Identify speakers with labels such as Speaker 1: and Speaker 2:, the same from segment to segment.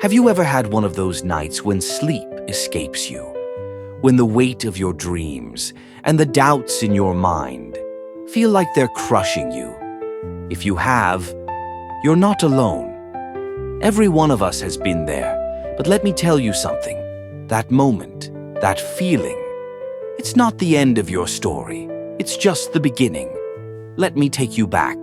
Speaker 1: Have you ever had one of those nights when sleep escapes you? When the weight of your dreams and the doubts in your mind feel like they're crushing you? If you have, you're not alone. Every one of us has been there, but let me tell you something. That moment, that feeling, it's not the end of your story. It's just the beginning. Let me take you back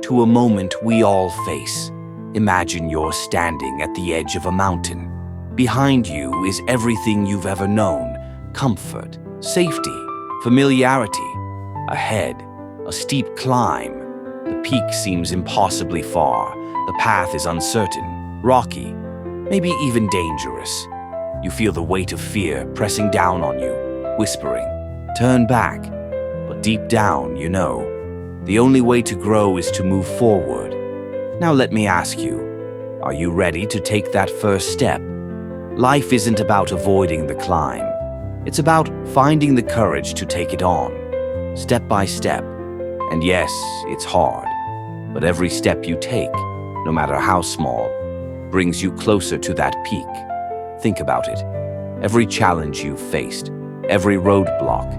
Speaker 1: to a moment we all face. Imagine you're standing at the edge of a mountain. Behind you is everything you've ever known: comfort, safety, familiarity. Ahead, a steep climb. The peak seems impossibly far. The path is uncertain, rocky, maybe even dangerous. You feel the weight of fear pressing down on you, whispering, "Turn back." But deep down, you know, the only way to grow is to move forward. Now let me ask you, are you ready to take that first step? Life isn't about avoiding the climb. It's about finding the courage to take it on, step by step. And yes, it's hard, but every step you take, no matter how small, brings you closer to that peak. Think about it. Every challenge you've faced, every roadblock,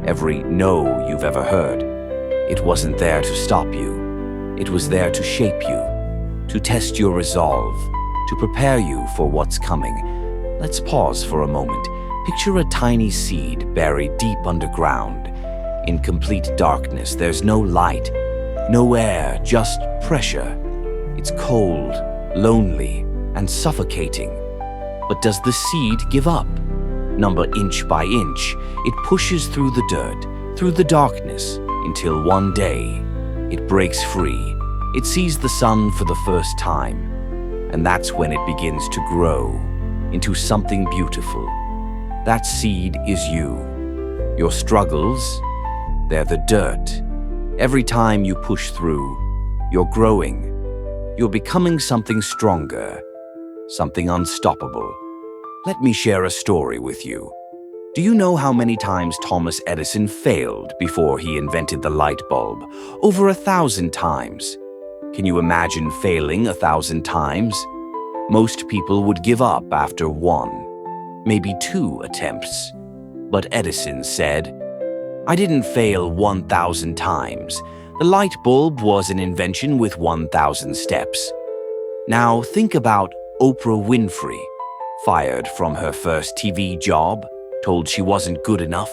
Speaker 1: every no you've ever heard, it wasn't there to stop you. It was there to shape you, to test your resolve, to prepare you for what's coming. Let's pause for a moment. Picture a tiny seed buried deep underground. In complete darkness, there's no light, no air, just pressure. It's cold, lonely, and suffocating. But does the seed give up? Number inch by inch, it pushes through the dirt, through the darkness, until one day, it breaks free. It sees the sun for the first time, and that's when it begins to grow into something beautiful. That seed is you. Your struggles, they're the dirt. Every time you push through, you're growing. You're becoming something stronger, something unstoppable. Let me share a story with you. Do you know how many times Thomas Edison failed before he invented the light bulb? Over 1,000 times. Can you imagine failing 1,000 times? Most people would give up after 1, maybe 2 attempts. But Edison said, "I didn't fail 1,000 times. The light bulb was an invention with 1,000 steps." Now think about Oprah Winfrey, fired from her first TV job, told she wasn't good enough.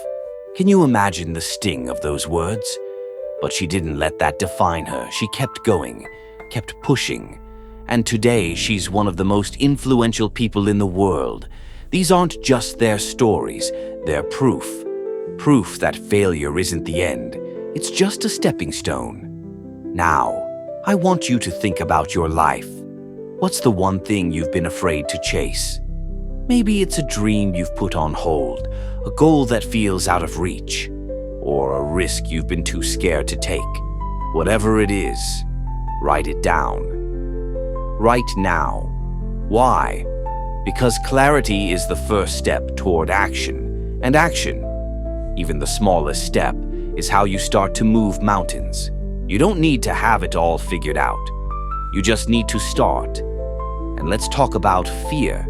Speaker 1: Can you imagine the sting of those words? But she didn't let that define her. She kept going, kept pushing. And today, she's one of the most influential people in the world. These aren't just their stories, they're proof. Proof that failure isn't the end. It's just a stepping stone. Now, I want you to think about your life. What's the one thing you've been afraid to chase? Maybe it's a dream you've put on hold, a goal that feels out of reach, or a risk you've been too scared to take. Whatever it is, write it down. Right now. Why? Because clarity is the first step toward action. And action, even the smallest step, is how you start to move mountains. You don't need to have it all figured out. You just need to start. And let's talk about fear.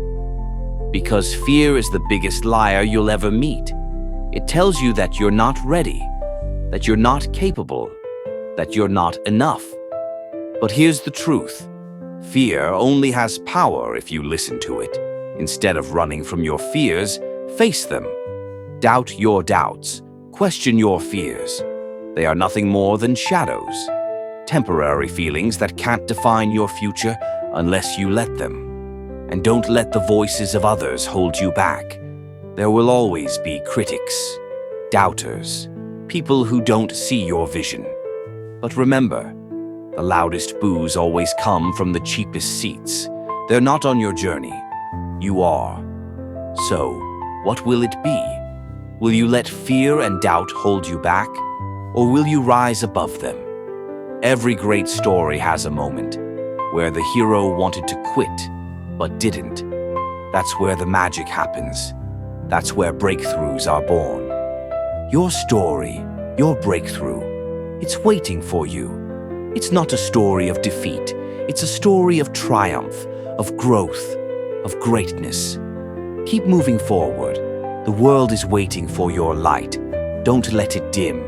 Speaker 1: Because fear is the biggest liar you'll ever meet. It tells you that you're not ready, that you're not capable, that you're not enough. But here's the truth. Fear only has power if you listen to it. Instead of running from your fears, face them. Doubt your doubts. Question your fears. They are nothing more than shadows. Temporary feelings that can't define your future unless you let them. And don't let the voices of others hold you back. There will always be critics, doubters, people who don't see your vision. But remember, the loudest boos always come from the cheapest seats. They're not on your journey. You are. So, what will it be? Will you let fear and doubt hold you back? Or will you rise above them? Every great story has a moment where the hero wanted to quit, but didn't. That's where the magic happens. That's where breakthroughs are born. Your story, your breakthrough, it's waiting for you. It's not a story of defeat. It's a story of triumph, of growth. of greatness. Keep moving forward. The world is waiting for your light. Don't let it dim.